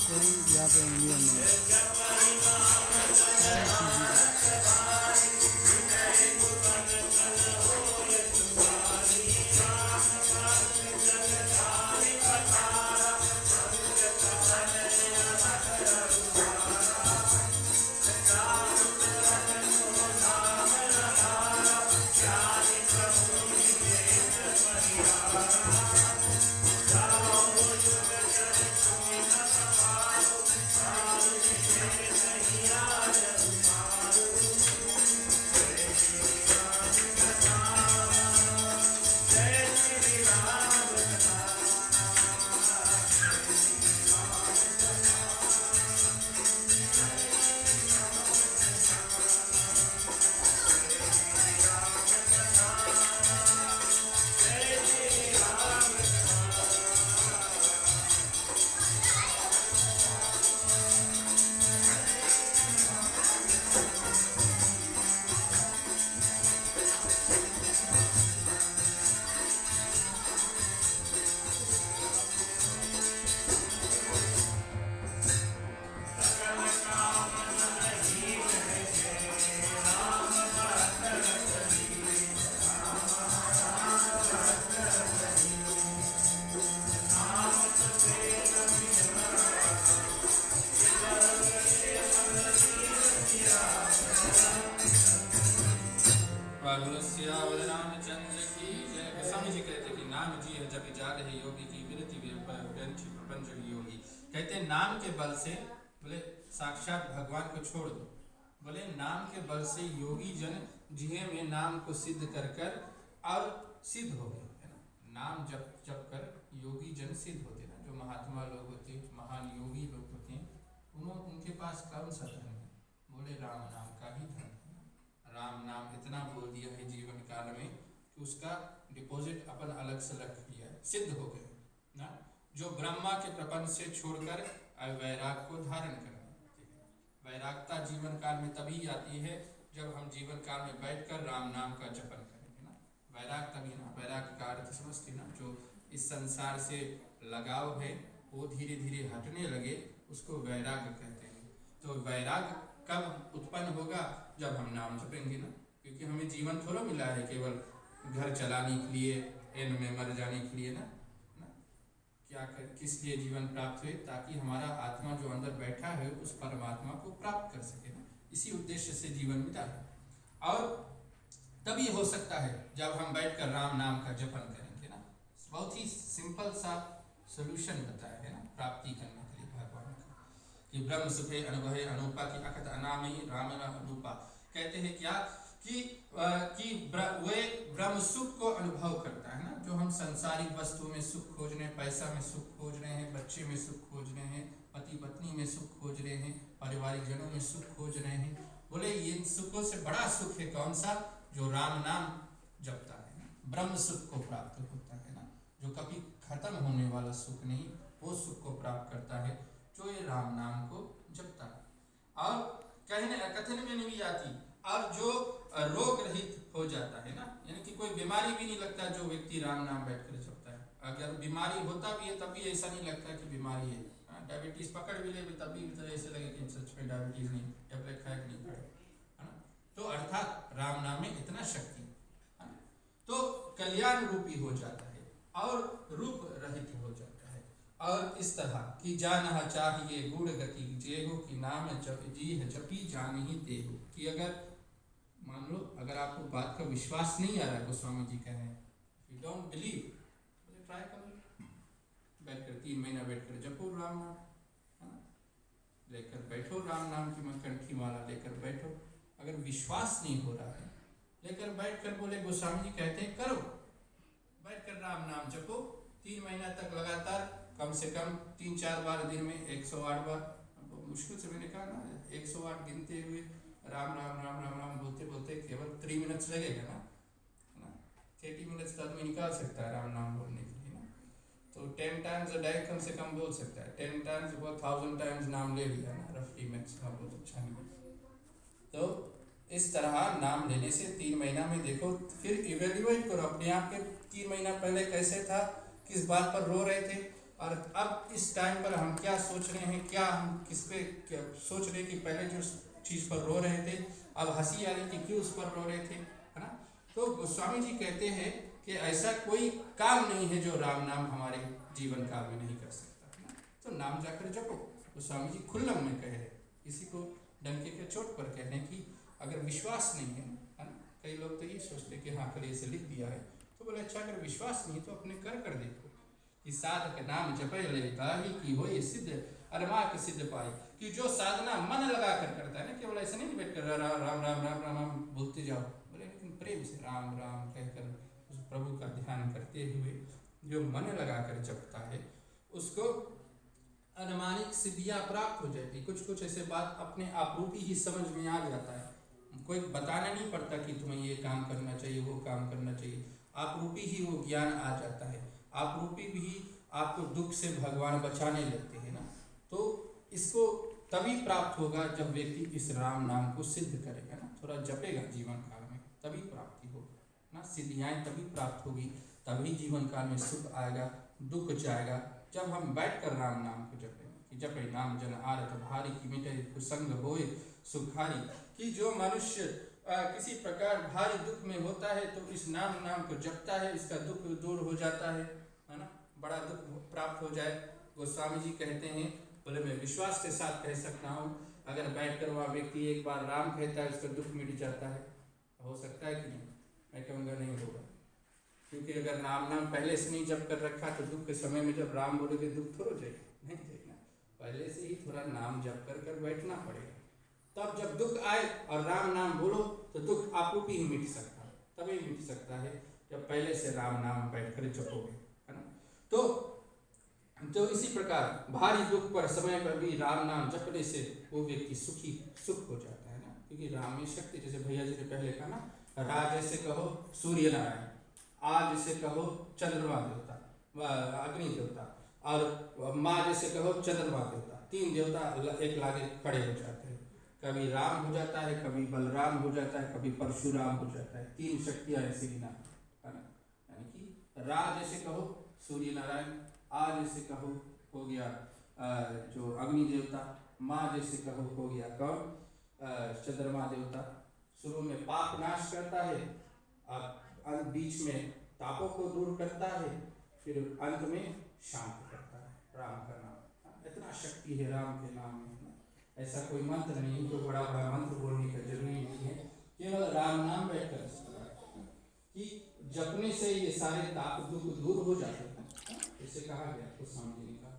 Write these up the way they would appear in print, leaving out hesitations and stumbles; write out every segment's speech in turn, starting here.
कोई यहाँ पे इंडियन नहीं। रामचंद्र की जय। गोस्वामी जी कहते कि नाम जी है जब जा रहे योगी की विरति प्रपंच योगी। कहते नाम के बल से, बोले साक्षात भगवान को छोड़ दो, बोले नाम के बल से योगी जन जिहे में नाम को सिद्ध कर कर और सिद्ध हो गए, है ना। नाम जप जप कर योगी जन सिद्ध होते ना। जो महात्मा लोग होते, महान योगी लोग होते हैं, उनके पास कौन सा धन है? बोले राम नाम का ही धन है। राम नाम इतना बोल दिया है जीवन काल में कि उसका डिपॉजिट अपन अलग से रख लिया है, सिद्ध हो गए ना। जो ब्रह्मा के प्रपंच से छोड़कर वैराग को धारण करना। वैरागता जीवन काल में तभी आती है जब हम जीवन काल में बैठकर राम नाम का जपन करेंगे ना। वैराग तभी ना, वैराग का अर्थ समझते ना, जो इस संसार से लगाव है वो धीरे धीरे हटने लगे, उसको वैराग कहते हैं। तो वैराग कब उत्पन्न होगा? जब हम नाम जपेंगे ना। क्योंकि हमें जीवन थोड़ा मिला है केवल घर चलाने के लिए, एंड में मर जाने के लिए ना। किस लिए जीवन प्राप्त हुए? ताकि हमारा आत्मा जो अंदर बैठा है उस परमात्मा को प्राप्त कर सके ना। इसी उद्देश्य से जीवन मिला है। और तभी हो सकता है जब हम बैठकर राम नाम का जपन करेंगे ना। बहुत ही सिंपल सा सोल्यूशन बताया है ना प्राप्ति करने के लिए भगवान का, कि ब्रह्म सुखे अनुभवे अनुपा की अकथ अनामी राम अनुपा। कहते हैं क्या कि वे ब्रह्म सुख को अनुभव करता है ना। जो हम संसारिक वस्तु में सुख खोज रहे हैं, पैसा में सुख खोज रहे हैं, बच्चे में सुख खोज रहे हैं, पति पत्नी में सुख खोज रहे हैं, पारिवारिक जनों में सुख खोज रहे हैं, बोले इन सुखों से बड़ा सुख है कौन सा? जो राम नाम जपता है ना, ब्रह्म सुख को प्राप्त होता है ना। जो कभी खत्म होने वाला सुख नहीं, वो सुख को प्राप्त करता है जो ये राम नाम को जपता है। और कहने कथन में नहीं आती, और जो रोग रहित हो जाता है ना, यानी कि कोई बीमारी भी नहीं लगता जो व्यक्ति राम नाम बैठकर जपता है। अगर बीमारी होता भी है तब भी ऐसा नहीं लगता कि बीमारी है। डायबिटीज पकड़ भी ले तब भी ऐसे लगे कि सच में डायबिटीज नहीं, टेबलेट खाए नहीं खाए, है ना। तो अर्थात राम नाम में इतना शक्ति है ना। तो कल्याण रूपी हो जाता है और रूप रहित हो जाता है। और इस तरह की जानना चाहिए गुण गति जेहो की नाम जप जी है जपी जान ही देहो। कि अगर मान लो अगर आपको बात का विश्वास नहीं आ रहा, गोस्वामी जी कह रहे हैं, यू डोंट बिलीव, ट्राई करो, बैठकर 3 महीना बैठकर जपो राम नाम, है ना। लेकर बैठो राम नाम की कंठी माला लेकर बैठो। अगर विश्वास नहीं हो रहा है, लेकर बैठकर बोले गोस्वामी जी कहते हैं करो, बैठकर राम नाम जपो 3 महीना तक लगातार, कम से कम 3-4 बार दिन में 108 बार। मुश्किल से मैंने कहा ना 108 गिनते हुए राम राम राम राम राम बोलते बोलते केवल 3 मिनट्स लगेगा ना, 30 मिनट्स तो आदमी निकाल सकता है राम नाम बोलने के लिए ना। तो 10 टाइम्स अ डे कम से कम बोल सकता है। 10 टाइम्स वो 1000 टाइम्स नाम ले लिया ना, रफली मैथ्स का बहुत अच्छा नहीं। तो इस तरह नाम लेने से 3 महीना में देखो, फिर इवेल्युएट करो अपने आप के 3 महीना पहले कैसे था, किस बात पर रो रहे थे, और अब इस टाइम पर हम क्या सोच रहे हैं, क्या हम किस पे क्या सोच रहे हैं कि पहले जो चीज़ पर रो रहे थे अब हंसी आ रही कि क्यों उस पर रो रहे थे, है ना। तो गोस्वामी जी कहते हैं कि ऐसा कोई काम नहीं है जो राम नाम हमारे जीवन काल में नहीं कर सकता, है ना। तो नाम जाकर जपो, गोस्वामी जी खुल्लम में कह रहे, इसी को डंके के चोट पर कह रहे हैं कि अगर विश्वास नहीं है ना। कई लोग तो ये सोचते कि हाँ कल ऐसे लिख दिया है, तो बोले अच्छा अगर विश्वास नहीं तो अपने कर देखो कि साधक नाम जपे ले ताही की हो ये सिद्ध अरमा के सिद्ध पाए, कि जो साधना मन लगा कर करता है ना, केवल ऐसे नहीं बैठ कर राम राम राम राम राम राम बोलते जाओ, बोले लेकिन प्रेम से राम राम कहकर उस प्रभु का ध्यान करते हुए जो मन लगा कर जपता है उसको अनुमानिक सिद्धियाँ प्राप्त हो जाती। कुछ ऐसे बात अपने आप रूपी ही समझ में आ जाता है, कोई बताना नहीं पड़ता कि तुम्हें ये काम करना चाहिए वो काम करना चाहिए, आप रूपी ही वो ज्ञान आ जाता है। आप रूपी भी आपको दुख से भगवान बचाने लगते हैं ना। तो इसको तभी प्राप्त होगा जब व्यक्ति इस राम नाम को सिद्ध करेगा ना, थोड़ा जपेगा जीवन काल में, तभी प्राप्ति होगी ना। सिद्धियाँ तभी प्राप्त होगी, तभी जीवन काल में सुख आएगा, दुख जाएगा। जब हम बैठ कर राम नाम को जपेंगे कि जपे नाम जन आरत भारी की मिटे कुसंग होए सुखारी, कि जो मनुष्य किसी प्रकार भारी दुख में होता है तो इस नाम को जपता है, इसका दुख दूर हो जाता है ना, बड़ा दुख प्राप्त हो जाए। गोस्वामी जी कहते हैं, बोले मैं विश्वास के साथ कह सकता हूँ अगर बैठकर वह व्यक्ति एक बार राम कहता है उसका दुख मिट जाता है। हो सकता है कि नहीं? मैं कहूँगा नहीं होगा, क्योंकि अगर नाम पहले से नहीं जप कर रखा तो दुख के समय में जब राम बोलोगे दुख थोड़ा जाएगा, नहीं जाएगा। पहले से ही थोड़ा नाम जप कर बैठना पड़ेगा, तब जब दुख आए और राम नाम बोलो तो दुख आप ही मिट सकता है, तभी मिट सकता है जब पहले से राम नाम बैठ कर जपोगे, है ना। तो इसी प्रकार भारी दुख पर समय पर भी राम नाम जपने से वो व्यक्ति सुख हो जाता है ना, क्योंकि राम में शक्ति, जैसे भैया जी ने पहले कहा ना, रा जैसे कहो सूर्य नारायण, आ जैसे कहो चंद्रमा देवता, अग्नि देवता, और माँ जैसे कहो चंद्रमा देवता, तीन देवता एक लागे खड़े हो जाते हैं। कभी राम हो जाता है, कभी बलराम हो जाता है, कभी परशुराम हो जाता है, तीन शक्तियाँ ऐसे गिना, है ना। यानी कि रा जैसे कहो सूर्य नारायण, आ जैसे कहो हो गया जो अग्नि देवता, माँ जैसे कहो हो गया कौन, चंद्रमा देवता। शुरू में पाप नाश करता है, और बीच में तापों को दूर करता है, फिर अंत में शांत करता है। राम का नाम इतना शक्ति है राम के नाम में, ऐसा कोई मंत्र नहीं, तो बड़ा मंत्र बोलने का जरूरी नहीं है, केवल राम नाम बैठ कर कि जपने से ये सारे ताप दुख दूर हो जाते हैं। इसे कहा गया तो समझने का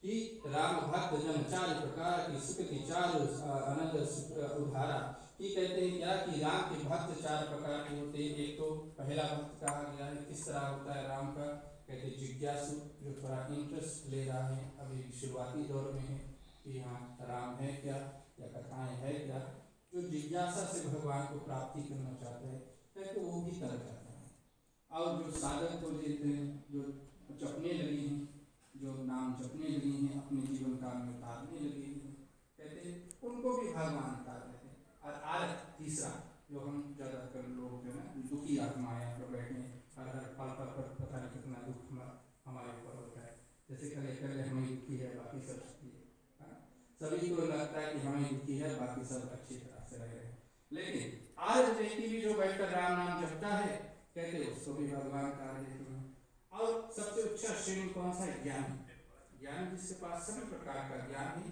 कि राम भक्त जन चार प्रकार की सुख की चार अनंत उधारा, कि कहते हैं क्या कि राम के भक्त चार प्रकार के होते हैं। एक तो पहला भक्त कहा गया है, किस तरह होता है राम का, कहते जिज्ञासु, जो थोड़ा इंटरेस्ट ले रहा है, अभी शुरुआती दौर में है कि हाँ राम है क्या या कथाएं है क्या, जो जिज्ञासा से भगवान को प्राप्ति करना चाहता है तो वो भी कर जाता है। और जो साधक को देते हैं, जो जपने लगी हैं, जो नाम जपने लगी हैं, अपने जीवन काल में उतारने लगी हैं, कहते हैं उनको भी भगवान उतार देते हैं। और आज तीसरा जो हम ज़्यादातर लोग जो है दुखी आत्माएं पर बैठे हर पल पर पता नहीं कितना दुख हमारे ऊपर होता है। जैसे कल हमें दुखी है, बाकी सब सुखी है, सभी को लगता है कि हमें दुखी है, बाकी सब अच्छी तरह से रह रहे हैं। लेकिन आज व्यक्ति भी जो बैठकर राम नाम जपता है, कहते उसको भी भगवान उतार देते हैं। और सबसे अच्छा श्रेणी कौन सा है? ज्ञान जिसके पास सभी प्रकार का ज्ञान है,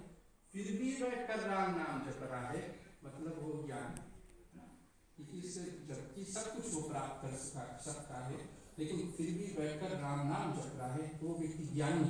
फिर भी बैठकर राम नाम जप रहा है, मतलब वो ज्ञान है, जबकि सब कुछ वो प्राप्त कर सकता है, लेकिन फिर भी बैठकर राम नाम जप रहा है, वो व्यक्ति ज्ञानी